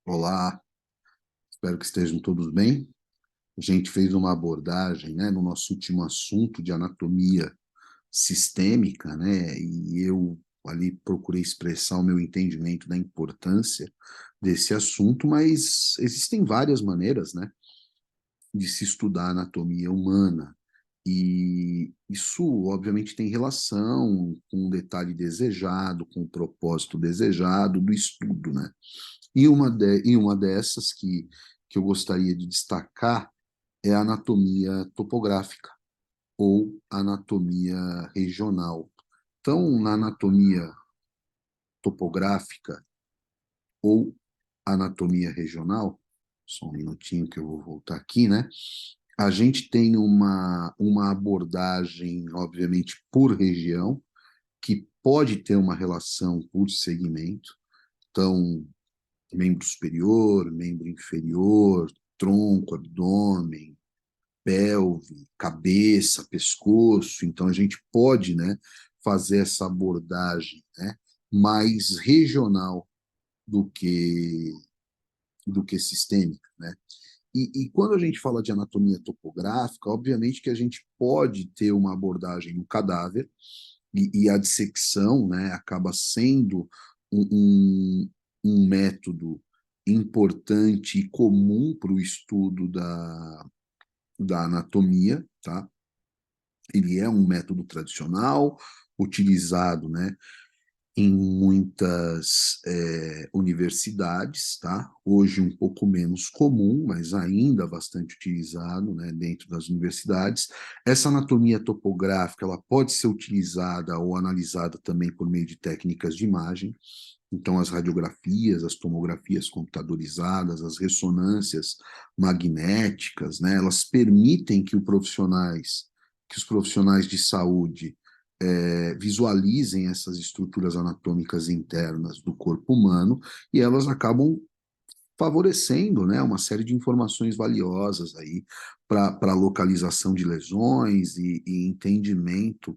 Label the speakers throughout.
Speaker 1: Olá, espero que estejam todos bem. A gente fez uma abordagem, né, no nosso último assunto de anatomia sistêmica, né, e eu ali procurei expressar o meu entendimento da importância desse assunto, mas existem várias maneiras, né, de se estudar a anatomia humana. E isso, obviamente, tem relação com o detalhe desejado, com o propósito desejado do estudo, né? E uma dessas que eu gostaria de destacar é a anatomia topográfica ou anatomia regional. Então, na anatomia topográfica ou anatomia regional, só um minutinho que eu vou voltar aqui, né? A gente tem uma abordagem, obviamente, por região, que pode ter uma relação por segmento. Então, membro superior, membro inferior, tronco, abdômen, pelve, cabeça, pescoço. Então a gente pode, né, fazer essa abordagem, né, mais regional do que sistêmica, né? E quando a gente fala de anatomia topográfica, obviamente que a gente pode ter uma abordagem no cadáver e a dissecção, né, acaba sendo um, um método importante e comum para o estudo da anatomia, tá? Ele é um método tradicional, utilizado, né, em muitas universidades, tá? Hoje um pouco menos comum, mas ainda bastante utilizado, né, dentro das universidades. Essa anatomia topográfica, ela pode ser utilizada ou analisada também por meio de técnicas de imagem. Então, as radiografias, as tomografias computadorizadas, as ressonâncias magnéticas, né, elas permitem que os profissionais de saúde visualizem essas estruturas anatômicas internas do corpo humano e elas acabam favorecendo, né, uma série de informações valiosas aí para a localização de lesões e entendimento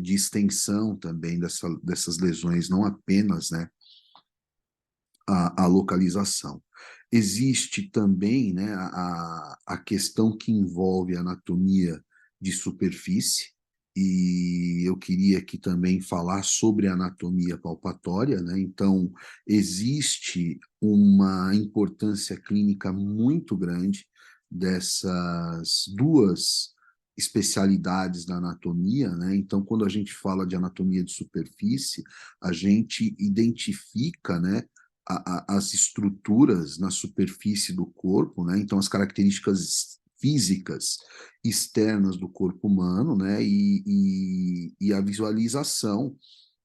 Speaker 1: de extensão também dessas lesões, não apenas, né, a localização. Existe também, né, a questão que envolve a anatomia de superfície, e eu queria aqui também falar sobre a anatomia palpatória, né? Então, existe uma importância clínica muito grande dessas duas especialidades da anatomia, né? Então, quando a gente fala de anatomia de superfície, a gente identifica, né, as estruturas na superfície do corpo, né? Então, as características físicas externas do corpo humano, né? E a visualização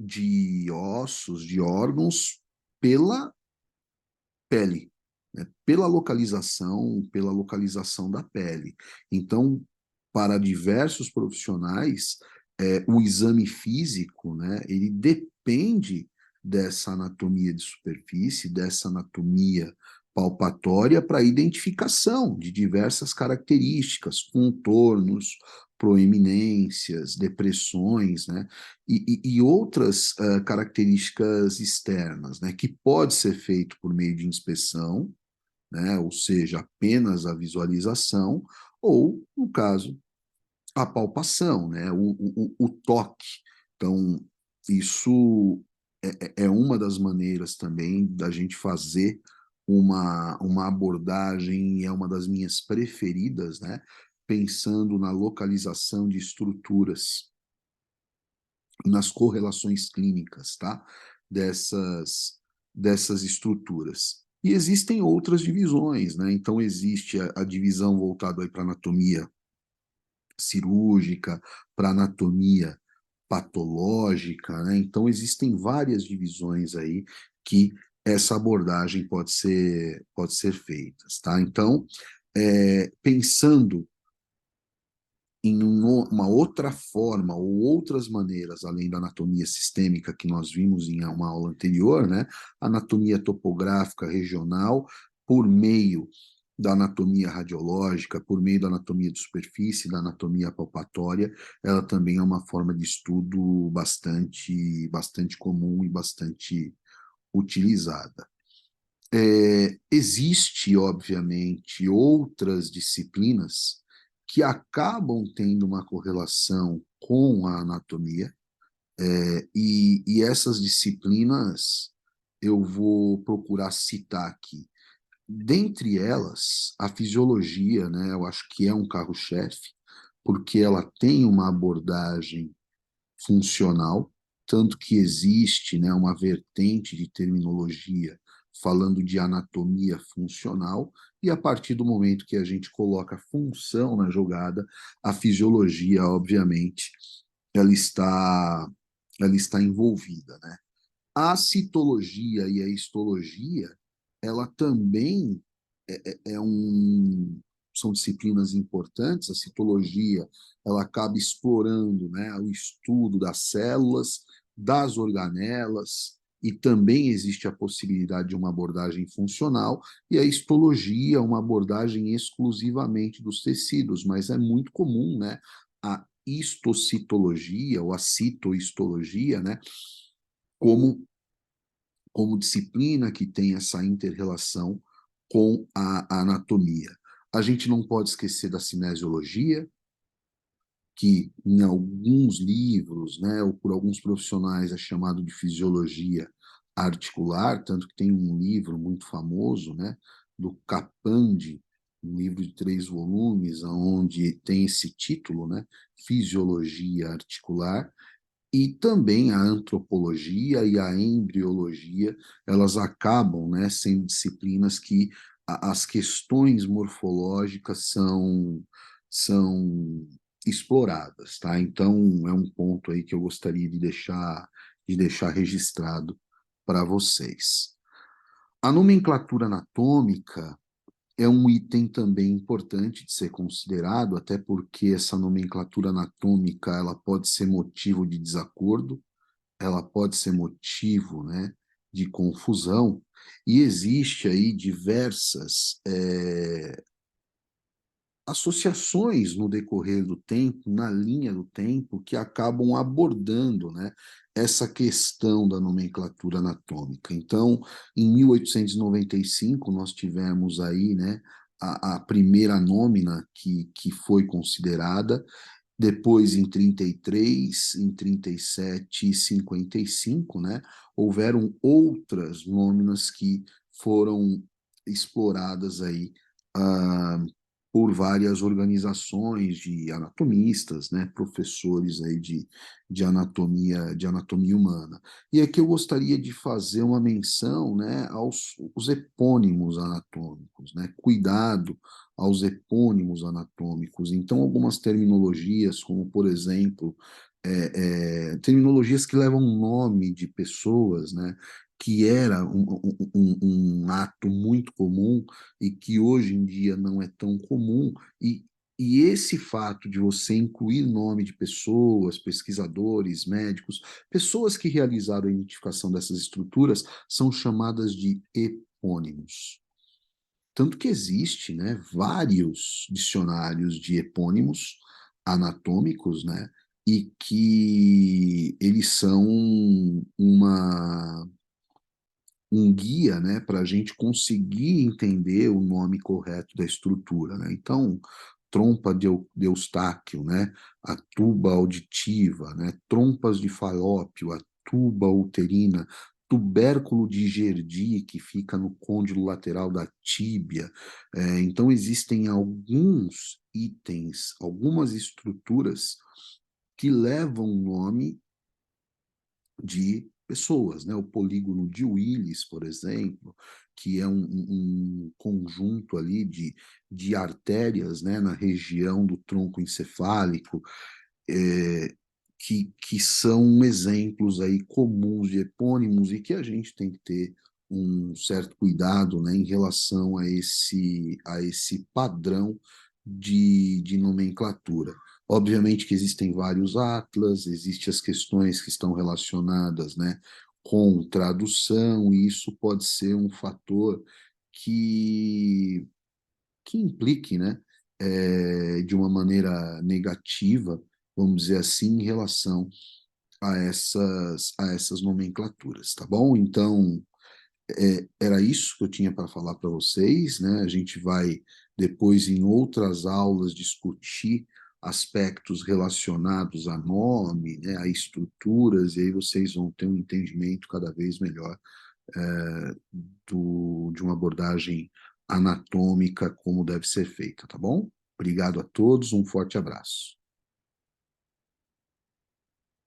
Speaker 1: de ossos, de órgãos pela pele, né? Pela localização da pele. Então, para diversos profissionais, o exame físico, né, ele depende dessa anatomia de superfície, dessa anatomia palpatória para identificação de diversas características, contornos, proeminências, depressões, né, e outras características externas, né, que pode ser feito por meio de inspeção, né, ou seja, apenas a visualização, ou, no caso, a palpação, né? O toque. Então, isso é uma das maneiras também da gente fazer uma abordagem, e é uma das minhas preferidas, né? Pensando na localização de estruturas, nas correlações clínicas, tá? Dessas estruturas. E existem outras divisões, né? Então, existe a divisão voltada para anatomia cirúrgica, para anatomia patológica, né? Então existem várias divisões aí que essa abordagem pode ser feita, tá? Então, pensando em uma outra forma ou outras maneiras, além da anatomia sistêmica que nós vimos em uma aula anterior, né? Anatomia topográfica regional, por meio da anatomia radiológica, por meio da anatomia de superfície, da anatomia palpatória, ela também é uma forma de estudo bastante comum e bastante utilizada. Existe, obviamente, outras disciplinas que acabam tendo uma correlação com a anatomia, e essas disciplinas eu vou procurar citar aqui. Dentre elas, a fisiologia, né, eu acho que é um carro-chefe, porque ela tem uma abordagem funcional, tanto que existe, né, uma vertente de terminologia falando de anatomia funcional, e a partir do momento que a gente coloca função na jogada, a fisiologia, obviamente, ela está, ela está envolvida, né? A citologia e a histologia, ela também são disciplinas importantes. A citologia, ela acaba explorando, né, o estudo das células, das organelas, e também existe a possibilidade de uma abordagem funcional, e a histologia, uma abordagem exclusivamente dos tecidos, mas é muito comum, né, a histocitologia ou a citohistologia, né, como disciplina que tem essa inter-relação com a anatomia. A gente não pode esquecer da cinesiologia, que em alguns livros, né, ou por alguns profissionais é chamado de fisiologia articular, tanto que tem um livro muito famoso, né, do Capandi, um livro de 3 volumes, onde tem esse título, né, Fisiologia Articular, e também a antropologia e a embriologia, elas acabam, né, sendo disciplinas que as questões morfológicas são exploradas, tá? Então, é um ponto aí que eu gostaria de deixar registrado para vocês. A nomenclatura anatômica é um item também importante de ser considerado, até porque essa nomenclatura anatômica ela pode ser motivo de desacordo, ela pode ser motivo, né, de confusão, e existe aí diversas associações no decorrer do tempo, na linha do tempo, que acabam abordando, né, essa questão da nomenclatura anatômica. Então, em 1895, nós tivemos aí, né, a primeira nômina que foi considerada. Depois, em 33, em 37 e 55, né, houveram outras nôminas que foram exploradas aí, ah, por várias organizações de anatomistas, né, professores aí de anatomia humana. E aqui eu gostaria de fazer uma menção, né, aos os epônimos anatômicos, né, cuidado aos epônimos anatômicos. Então, algumas terminologias, como, por exemplo, terminologias que levam nome de pessoas, né, que era um ato muito comum e que hoje em dia não é tão comum, e esse fato de você incluir nome de pessoas, pesquisadores, médicos, pessoas que realizaram a identificação dessas estruturas, são chamadas de epônimos. Tanto que existe, né, vários dicionários de epônimos anatômicos, né, e que eles são um guia, né, para a gente conseguir entender o nome correto da estrutura, né? Então, trompa de Eustáquio, né, a tuba auditiva, né, trompas de Falópio, a tuba uterina, tubérculo de Gerdi, que fica no côndilo lateral da tíbia. Então, existem alguns itens, algumas estruturas que levam o nome de pessoas, né? O polígono de Willis, por exemplo, que é um conjunto ali de artérias, né, na região do tronco encefálico, que são exemplos aí comuns de epônimos e que a gente tem que ter um certo cuidado, né, em relação a esse padrão de nomenclatura. Obviamente que existem vários atlas, existem as questões que estão relacionadas, né, com tradução, e isso pode ser um fator que, que implique, né, de uma maneira negativa, vamos dizer assim, em relação a essas nomenclaturas, tá bom? Então, era isso que eu tinha para falar para vocês, né? A gente vai depois, em outras aulas, discutir aspectos relacionados a nome, né, a estruturas, e aí vocês vão ter um entendimento cada vez melhor é, de uma abordagem anatômica como deve ser feita, tá bom? Obrigado a todos, um forte abraço.